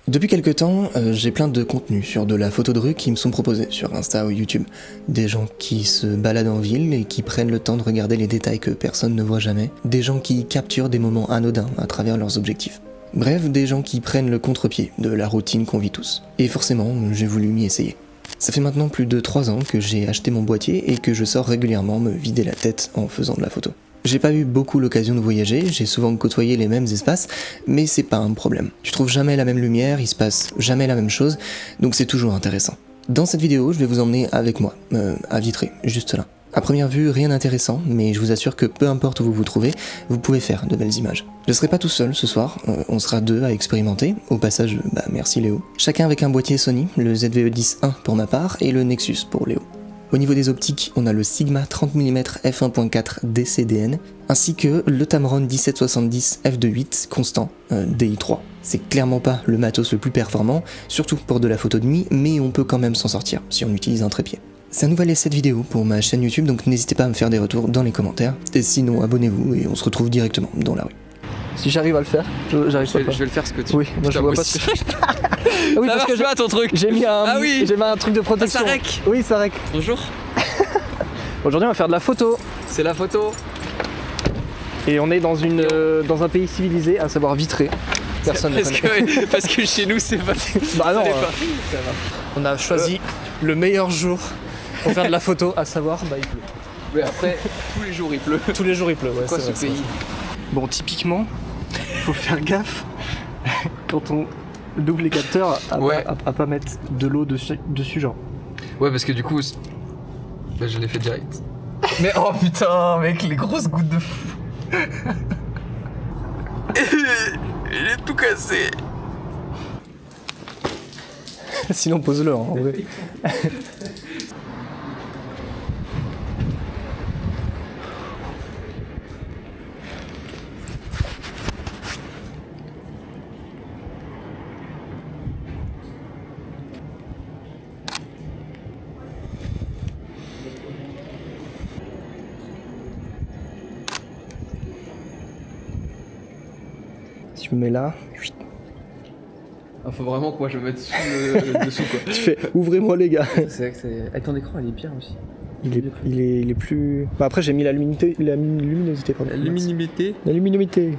Depuis quelques temps, j'ai plein de contenus sur de la photo de rue qui me sont proposés sur Insta ou YouTube. Des gens qui se baladent en ville et qui prennent le temps de regarder les détails que personne ne voit jamais. Des gens qui capturent des moments anodins à travers leurs objectifs. Bref, des gens qui prennent le contre-pied de la routine qu'on vit tous. Et forcément, j'ai voulu m'y essayer. Ça fait maintenant plus de 3 ans que j'ai acheté mon boîtier et que je sors régulièrement me vider la tête en faisant de la photo. J'ai pas eu beaucoup l'occasion de voyager, j'ai souvent côtoyé les mêmes espaces, mais c'est pas un problème. Tu trouves jamais la même lumière, il se passe jamais la même chose, donc c'est toujours intéressant. Dans cette vidéo, je vais vous emmener avec moi, à Vitré, juste là. À première vue, rien d'intéressant, mais je vous assure que peu importe où vous vous trouvez, vous pouvez faire de belles images. Je serai pas tout seul ce soir, on sera 2 à expérimenter, au passage, merci Léo. Chacun avec un boîtier Sony, le ZV-E10-1 pour ma part, et le Nexus pour Léo. Au niveau des optiques, on a le Sigma 30 mm f1.4 DCDN, ainsi que le Tamron 1770 f2.8 constant DI3. C'est clairement pas le matos le plus performant, surtout pour de la photo de nuit, mais on peut quand même s'en sortir si on utilise un trépied. C'est un nouvel essai de vidéo pour ma chaîne YouTube, donc n'hésitez pas à me faire des retours dans les commentaires, et sinon abonnez-vous et on se retrouve directement dans la rue. Si j'arrive à le faire, j'arrive pas. Je vais le faire ce que tu. Oui, moi je vois pas ce que Ah oui, ça marche pas ton truc. J'ai mis un truc de protection. Ah, ça rec. Oui, ça rec. Bonjour. Aujourd'hui, on va faire de la photo. C'est la photo. Et on est dans un pays civilisé, à savoir Vitré. Personne ne connaît. Parce que chez nous, c'est pas. Bah non. Ça va. On a choisi le meilleur jour pour faire de la photo, à savoir, il pleut. Mais après, tous les jours il pleut. Tous les jours il pleut, ouais. Quoi ce pays? Bon, typiquement, faut faire gaffe quand on ouvre les capteurs à pas mettre de l'eau dessus, genre. Ouais, parce que du coup, je l'ai fait direct. Mais oh putain, mec, les grosses gouttes de fou. J'ai tout cassé. Sinon, pose-le, hein, en vrai. Tu me mets là. Ah, faut vraiment que moi je me mette sous le dessous quoi. Tu fais ouvrez-moi les gars. C'est vrai que c'est. Ah, ton écran il est bien aussi. Il est plus. Bah après j'ai mis la luminosité pardon. La luminosité. La luminosité.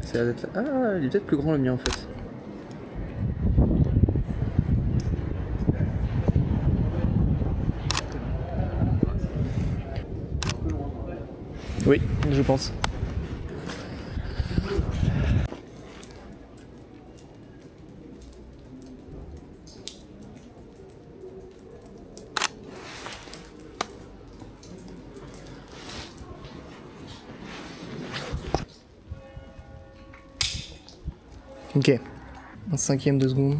C'est là. Ah, il est peut-être plus grand le mien en fait. Oui, je pense. Ok, un 5e de seconde.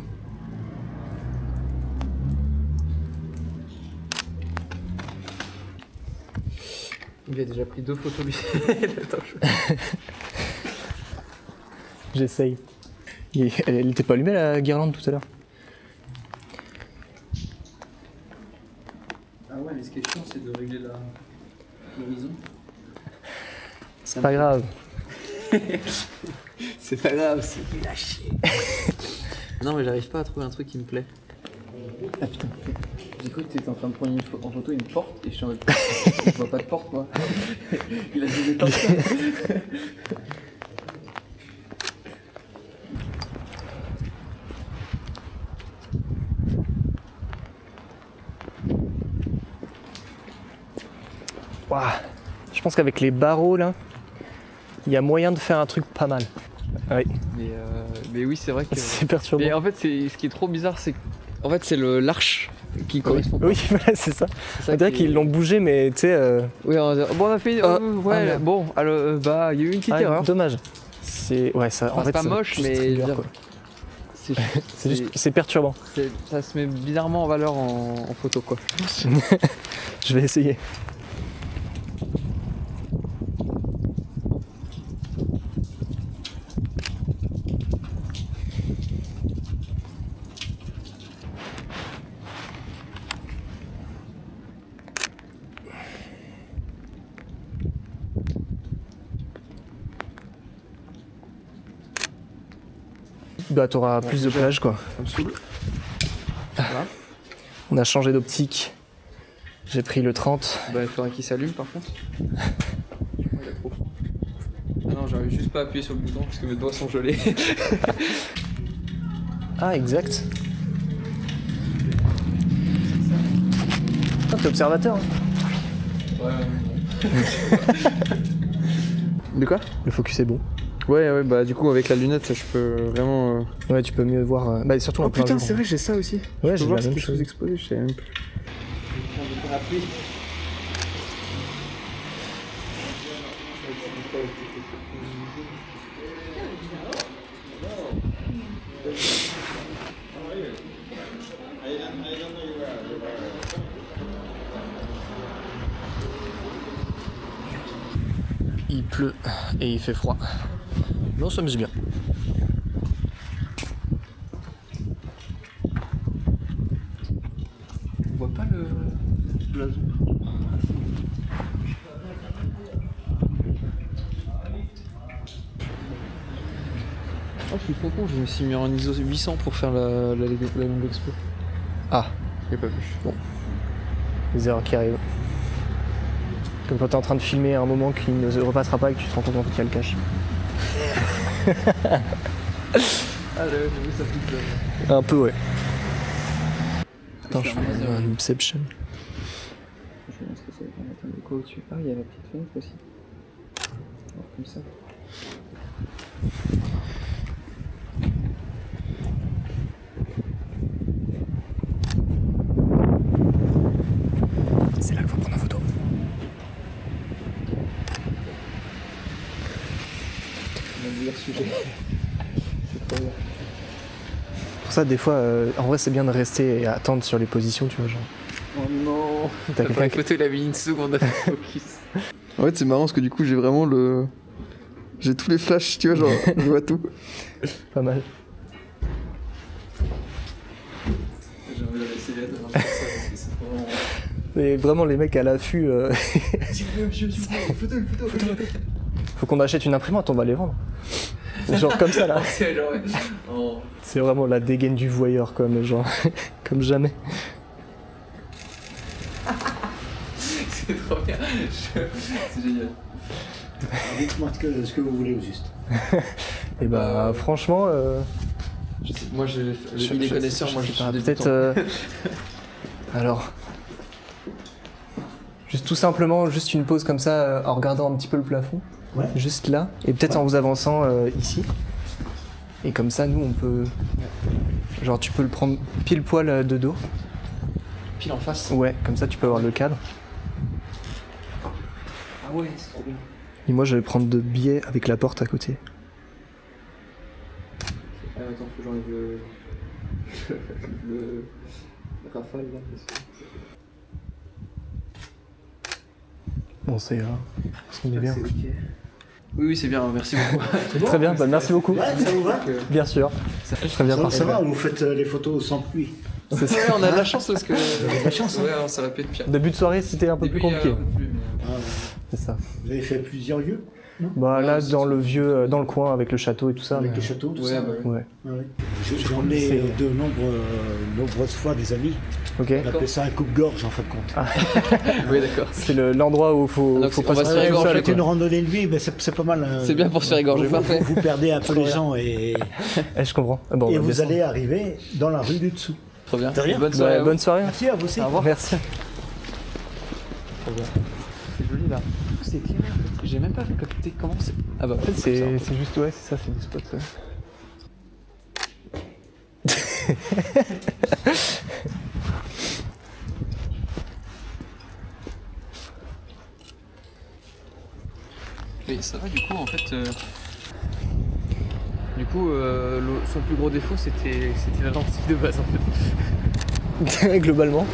Il a déjà pris 2 photos lui. J'essaye. Elle était pas allumée la guirlande tout à l'heure? Ah ouais, mais ce qui est chiant c'est de régler l'horizon. C'est pas grave. C'est pas grave, c'est nul à chier. Non mais j'arrive pas à trouver un truc qui me plaît. Ah putain. J'ai cru que t'étais en train de prendre en photo une porte et je suis en mode. Je vois pas de porte moi. Il a des étangs. Waouh. Je pense qu'avec les barreaux là, il y a moyen de faire un truc pas mal. Oui. Mais oui, c'est vrai que. C'est perturbant. Mais en fait, ce qui est trop bizarre, c'est que. En fait, c'est l'arche qui correspond. Oui, voilà, c'est ça. On dirait qu'ils l'ont bougé, mais tu sais. Oui, bon, on a fait. Ouais, bon, alors, il y a eu une petite erreur. Dommage. C'est. Ouais, ça. Enfin, En fait, c'est pas moche, mais. C'est perturbant. Ça se met bizarrement en valeur en photo, quoi. Je vais essayer. bah t'auras plus de plage quoi. Ça me saoule. Voilà. On a changé d'optique. J'ai pris le 30. Bah, il faudrait qu'il s'allume par contre. Ouais, il a trop froid. Ah non, j'arrive juste pas à appuyer sur le bouton parce que mes doigts sont gelés. Ah, exact. Ah, t'es observateur. Hein. Ouais. De quoi? Le focus est bon. Ouais, bah du coup avec la lunette, je peux vraiment. Ouais, tu peux mieux voir. Bah, surtout en plein jour. c'est vrai, j'ai ça aussi. Ouais, Je j'ai peux voir la ce même qui est chose. sous-exposé, je sais même plus. Il pleut et il fait froid. Mais on s'amuse bien. On voit pas le blason. Oh, je suis trop con, je me suis mis en ISO 800 pour faire la longue expo. Ah, J'ai pas vu. bon. Les erreurs qui arrivent. Comme quand t'es en train de filmer un moment qui ne se repassera pas et que tu te rends compte en fait qu'il y a le cache. Ah, j'ai vu ça toute Un peu, ouais. Attends, je fais un Inception. Je vais voir ce que c'est. Attends, de quoi au-dessus? Ah, il y a la petite fenêtre aussi. Alors, comme ça. C'est là qu'il faut prendre la photo. On a le meilleur sujet. C'est trop bien. Pour ça, des fois, en vrai, c'est bien de rester et attendre sur les positions, tu vois, genre. Oh non! T'as quelqu'un qui... photo, il a mis une seconde à faire focus. En fait, c'est marrant parce que du coup, j'ai vraiment le. J'ai tous les flashs, tu vois, genre, je vois tout. Pas mal. J'ai envie d'aller essayer de faire ça parce que c'est vraiment. Mais vraiment, les mecs à l'affût. Photo. Faut qu'on achète une imprimante, on va les vendre. Genre comme ça, là. C'est genre. Oh. C'est vraiment la dégaine du voyeur, quoi, mais genre, comme jamais. C'est trop bien. C'est génial. Dites-moi ce que vous voulez au juste. Et bah, franchement. Moi, il est connaisseur, moi je suis peut-être. Alors. Juste tout simplement, juste une pause comme ça, en regardant un petit peu le plafond. Ouais. Juste là. Et peut-être en vous avançant ici. Et comme ça, nous, on peut. Genre, tu peux le prendre pile poil de dos. Pile en face. Ouais, comme ça, tu peux avoir le cadre. Ah ouais, c'est trop bien. Et moi, je vais prendre de biais avec la porte à côté. Ah, attends, faut que j'enlève le rafale là. Bon, c'est parce qu'on est bien. Okay. Oui, c'est bien, merci beaucoup. Très bien, bah, merci beaucoup. Ouais, ça vous va? Bien sûr. Très bien, Ça parfait. va, vous faites les photos sans pluie. C'est ça. Ouais, on a de la chance parce que. Vous avez de la chance, hein. Ouais, ça aurait pu être pire. Début de soirée, c'était un peu plus compliqué. Ah, ouais. C'est ça. Vous avez fait plusieurs lieux Bah là, dans le vieux, dans le coin, avec le château et tout ça. avec mais- les châteaux, tout Ouais, ça. bah oui. Ouais. Ah ouais. J'en ai de nombreuses fois des amis. Ok. On appelait ça un coupe-gorge en fin de compte. Oui, d'accord. C'est l'endroit où faut Donc, faut on pas va se se faire faire tout égorger, seul, Faites quoi. une randonnée de nuit, mais c'est pas mal. C'est bien pour se faire égorger, vous, parfait. Vous perdez un peu les gens et Je comprends. Ah, bon, on et va vous descendre. allez arriver dans la rue du dessous. Trop bien. De rien. Bonne Bah, soirée. à vous. bonne soirée. Merci à vous aussi. Au revoir. Merci. C'est joli là. C'est éclairé en fait. J'ai même pas capté comment c'est. Ah bah, En fait, c'est juste, ouais, c'est ça, c'est des spots. Ouais. Mais ça va, du coup, en fait. Du coup, son plus gros défaut, c'était la lentille de base en fait. Globalement.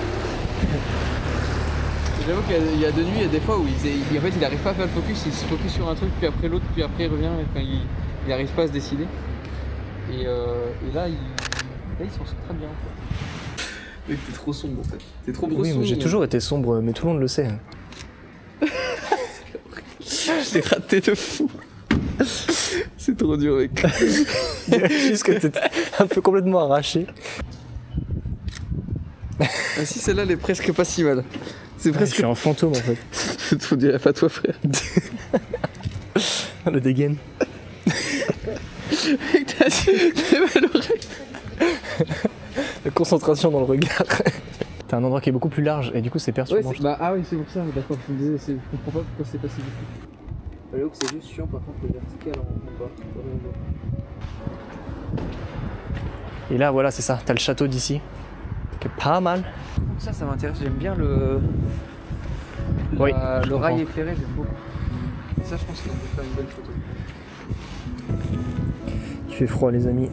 J'avoue qu'il y a de nuit, il y a des fois où en fait, il arrive pas à faire le focus, il se focus sur un truc, puis après l'autre, puis après il revient, enfin, il arrive pas à se décider. Et là, il s'en sort très bien. Mec, t'es trop sombre en fait. T'es trop Oui, brosson. mais j'ai toujours été sombre, mais tout le monde le sait. Je t'ai raté de fou. C'est trop dur, mec. Juste que un peu complètement arraché. Ah si, celle-là, elle est presque pas si mal. C'est Je presque... suis un fantôme en fait. On dirait pas toi, frère. Le dégaine. T'as mal l'oreille. La concentration dans le regard. T'as un endroit qui est beaucoup plus large et du coup c'est perturbant. Ouais, bah, ah oui, c'est pour ça, d'accord. Je me disais, je comprends pas pourquoi c'est passé du tout. J'avoue que c'est juste chiant, par contre, le vertical en bas. Et là voilà c'est ça, t'as le château d'ici. Qui est pas mal. Donc ça m'intéresse, j'aime bien le... Oui, je le rail comprends. éclairé, j'aime beaucoup. Et ça, je pense qu'on peut faire une belle photo. Il fait froid les amis.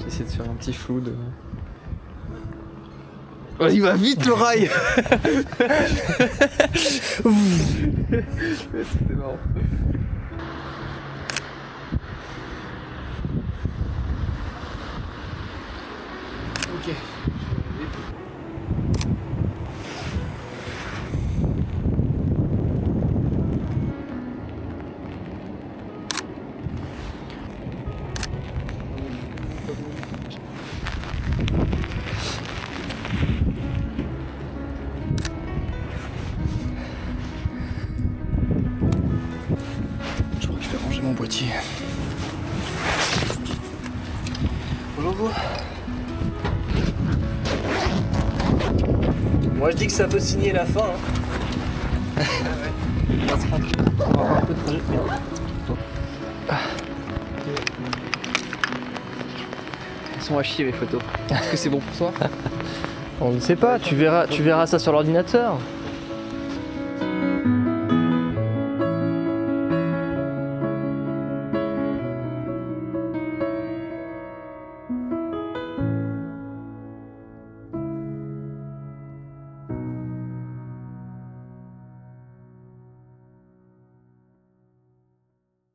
J'essaie de faire un petit flou de... Oh, il va vite le rail. C'était marrant. Ok. Je crois que je vais ranger mon boîtier. Bonjour vous. Moi je dis que ça peut signer la fin. Hein. On va se rentrer. On va avoir un peu de trajet. Elles sont à chier les photos. Est-ce que c'est bon pour toi? On ne sait pas, tu verras ça sur l'ordinateur.